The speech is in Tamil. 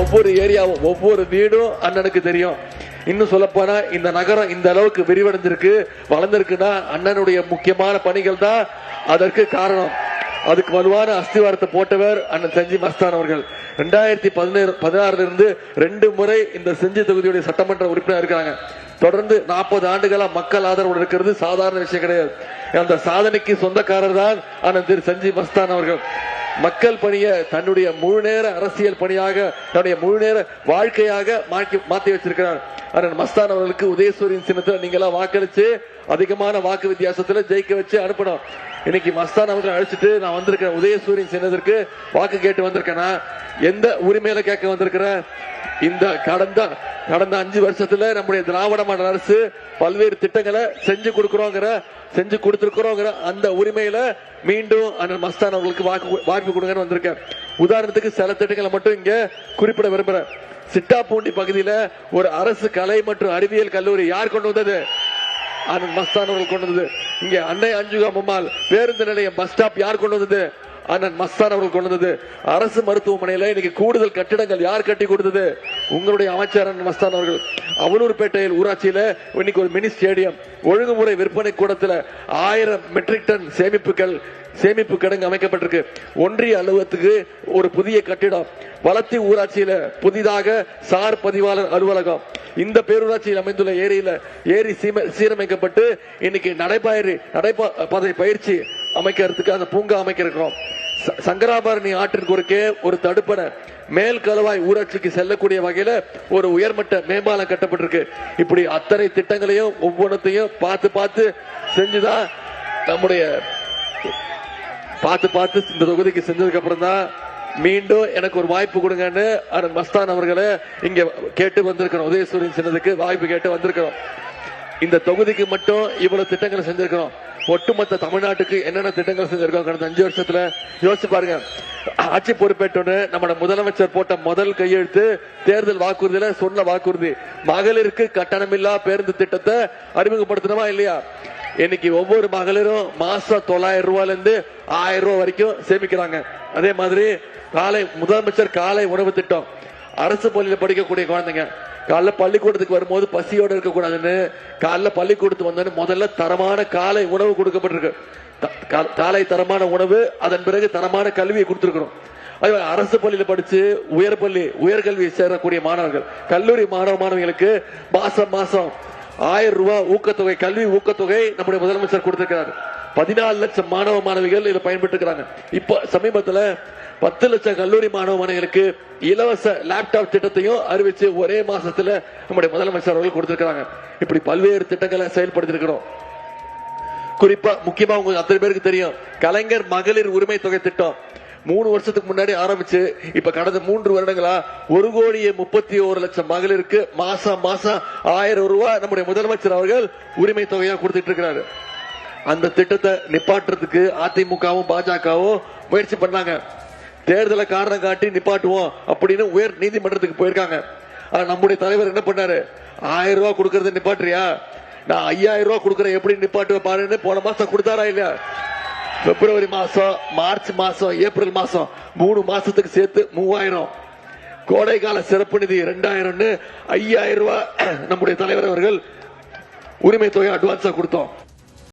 ஒவ்வொரு ஏரியாவும் ஒவ்வொரு வீடும் அண்ணனுக்கு தெரியும். இன்னும் சொல்ல போனா இந்த நகரம் இந்த அளவுக்கு விரிவடைஞ்சிருக்கு, வளர்ந்திருக்குன்னா அண்ணனுடைய முக்கியமான பணிகள் தான் அதற்கு காரணம். அதுக்கு வலுவான அஸ்திவாரத்தை போட்டவர் அண்ணன் செஞ்சி மஸ்தான் அவர்கள். 2016 இருந்து 2 முறை இந்த செஞ்சி தொகுதியுடைய சட்டமன்ற உறுப்பினர் இருக்காங்க. தொடர்ந்து 40 ஆண்டுகளா மக்கள் ஆதரவு இருக்கிறது சாதாரண விஷயம் கிடையாது. அந்த சாதனைக்கு சொந்தக்காரர் தான் அண்ணன் திரு செஞ்சி மஸ்தான் அவர்கள். மக்கள் பணியை தன்னுடைய முழு நேர அரசியல் பணியாக, தன்னுடைய முழு நேர வாழ்க்கையாக மாற்றி வச்சிருக்கிறார். அண்ணன் மஸ்தான் அவர்களுக்கு உதயசூரியன் சின்னத்தில் நீங்க எல்லாம் வாக்களிச்சு அதிகமான வாக்கு வித்தியாசத்துல ஜெயிக்க வச்சு அனுப்பணும். இன்னைக்கு மஸ்தான் அவர்கள் அழைச்சிட்டு நான் வந்திருக்கேன். உதயசூரியன் சின்னத்திற்கு வாக்கு கேட்டு வந்திருக்கேன்னா எந்த உரிமையில கேட்க வந்திருக்கிறேன்? இந்த கடந்த 5 வருஷத்துல நம்முடைய திராவிட மாடல் அரசு பல்வேறு திட்டங்களை செஞ்சு கொடுத்திருக்கிறோங்கிற அந்த உரிமையில மீண்டும் அண்ணன் மஸ்தான் அவர்களுக்கு வாக்கு கொடுங்கன்னு வந்திருக்கேன். உதாரணத்துக்கு சில திட்டங்களை மட்டும் இங்க குறிப்பிட விரும்புறேன். சிட்டாப்பூண்டி பகுதியில ஒரு அரசு கலை மற்றும் அறிவியல் கல்லூரி யார் கொண்டு வந்தது? அண்ணன் மஸ்தான் அவர்கள் கொண்டு வந்தது. இங்க அன்னை அஞ்சுகா அம்மாள் பேருந்து நிலையம் பஸ் ஸ்டாப் யார் கொண்டு வந்தது? அண்ணன் மஸ்தான் அவர்கள் கொண்டு வந்தது. அரசு மருத்துவமனையில இன்னைக்கு கூடுதல் கட்டிடங்கள் யார் கட்டி கொடுத்தது? உங்களுடைய அமைச்சர் அண்ணன் மஸ்தான் அவர்கள். அவலூர்பேட்டையில் ஊராட்சியில இன்னைக்கு ஒரு மினி ஸ்டேடியம், ஒழுங்குமுறை விற்பனை கூடத்துல 1000 மெட்ரிக் டன் சேமிப்பு கிடங்கு அமைக்கப்பட்டிருக்கு. ஒன்றிய அலுவலகத்துக்கு ஒரு புதிய கட்டிடம், வளத்தி ஊராட்சியில புதிதாக சார் பதிவாளர் அலுவலகம், இந்த பேரூராட்சியில் அமைந்துள்ள ஏரி சீரமைக்கப்பட்டு இன்னைக்கு நடைபாதை பயிற்சி அமைக்கிறதுக்கு அந்த பூங்கா அமைக்க இருக்கிறோம். சங்கராபரணி ஆற்றின் குறுக்கே ஒரு தடுப்பணை, மேல் கலவாய் ஊராட்சிக்கு செல்லக்கூடிய வகையில ஒரு உயர்மட்ட மேம்பாலம் கட்டப்பட்டிருக்கு. இப்படி அத்தனை திட்டங்களையும் ஒவ்வொன்றத்தையும் பார்த்து செஞ்சுதான் நம்முடைய பார்த்து இந்த தொகுதிக்கு செஞ்சதுக்கு அப்புறம் தான் மீண்டும் எனக்கு ஒரு வாய்ப்பு கொடுங்கன்னு அண்ணன் மஸ்தான் அவர்களை இங்க கேட்டு வந்திருக்கிறோம். உதயசூரியன் சின்னத்துக்கு வாய்ப்பு கேட்டு வந்திருக்கிறோம். இந்த தொகுதிக்கு மட்டும் இவ்வளவு திட்டங்களை செஞ்சிருக்கிறோம். ஒட்டுமொத்த தமிழ்நாட்டுக்கு என்னென்ன திட்டங்கள் செஞ்சிருக்கோம் கடந்த 5 வருஷத்துல யோசிச்சு பாருங்க. ஆட்சி பொறுப்பேற்றோன்னு நம்ம முதலமைச்சர் போட்ட முதல் கையெழுத்து தேர்தல் வாக்குறுதியில சொன்ன வாக்குறுதி, மகளிருக்கு கட்டணமில்லா பேருந்து திட்டத்தை அறிமுகப்படுத்தணுமா இல்லையா? இன்னைக்கு ஒவ்வொரு மகளிரும் மாசம் 900 ரூபாயில இருந்து 1000 ரூபாய் வரைக்கும் சேமிக்கிறாங்க. அதே மாதிரி முதலமைச்சர் காலை உணவு திட்டம், அரசு பள்ளியில படிக்கக்கூடிய குழந்தைங்க காலைல பள்ளிக்கூடத்துக்கு வரும்போது பசியோட இருக்க கூடாதுன்னு காலைல பள்ளிக்கூடத்துக்கு வந்தோன்னு முதல்ல தரமான காலை உணவு கொடுக்கப்பட்டிருக்கு. காலை தரமான உணவு, அதன் பிறகு தரமான கல்வியை கொடுத்திருக்கிறோம். அரசு பள்ளியில படிச்சு உயர்கல்வி சேரக்கூடிய மாணவர்கள், கல்லூரி மாணவிகளுக்கு மாசம் 1000 ரூபாய் ஊக்கத்தொகை, கல்வி ஊக்கத்தொகை நம்முடைய முதலமைச்சர் கொடுத்திருக்கிறார். 14 லட்சம் மாணவ மாணவிகள் இதை பயன்பட்டு இருக்கிறாங்க. இப்ப சமீபத்தில் 10 லட்சம் கல்லூரி மாணவ மாணவிகளுக்கு இலவச லேப்டாப் திட்டத்தையும் அறிவிச்சு ஒரே மாசத்துல நம்முடைய முதலமைச்சர் அவர்கள் கொடுத்திருக்கிறாங்க. இப்படி பல்வேறு திட்டங்களை செயல்படுத்திருக்கிறோம். குறிப்பா முக்கியமா உங்களுக்கு அத்தனை பேருக்கு தெரியும், கலைஞர் மகளிர் உரிமை தொகை திட்டம் 3 வருஷத்துக்கு முன்னாடி ஆரம்பிச்சு இப்ப கடந்த 3 வருடங்களா 1,31,00,000 மகளிருக்கு மாசம் 1000 ரூபாய் நம்முடைய முதலமைச்சர் அவர்கள் உரிமை தொகையா கொடுத்துட்டு இருக்கிறாரு. அந்த திட்டத்தை நிப்பாட்டுறதுக்கு அதிமுகவும் பாஜகவும் முயற்சி பண்ணாங்க. தேர்தலை காரணம் காட்டி நிப்பாட்டுவோம் அப்படின்னு உயர் நீதிமன்றத்துக்கு போயிருக்காங்க. நம்முடைய தலைவர் என்ன பண்ணாரு? 1000 ரூபாய் கொடுக்கறது நிப்பாட்டுறியா, நான் 5000 ரூபாய் கொடுக்கறேன், எப்படி நிப்பாட்டுவ பாருன்னு போன மாசம் கொடுத்தாரா இல்லையா? பிப்ரவரி மாசம், மார்ச் மாசம், ஏப்ரல் மாசம் 3 மாசத்துக்கு சேர்த்து 3000, கோடை கால சிறப்பு நிதி 2000, 5000 ரூபாய் நம்முடைய தலைவர் அவர்கள் உரிமை தொகை அட்வான்ஸா கொடுத்தோம்.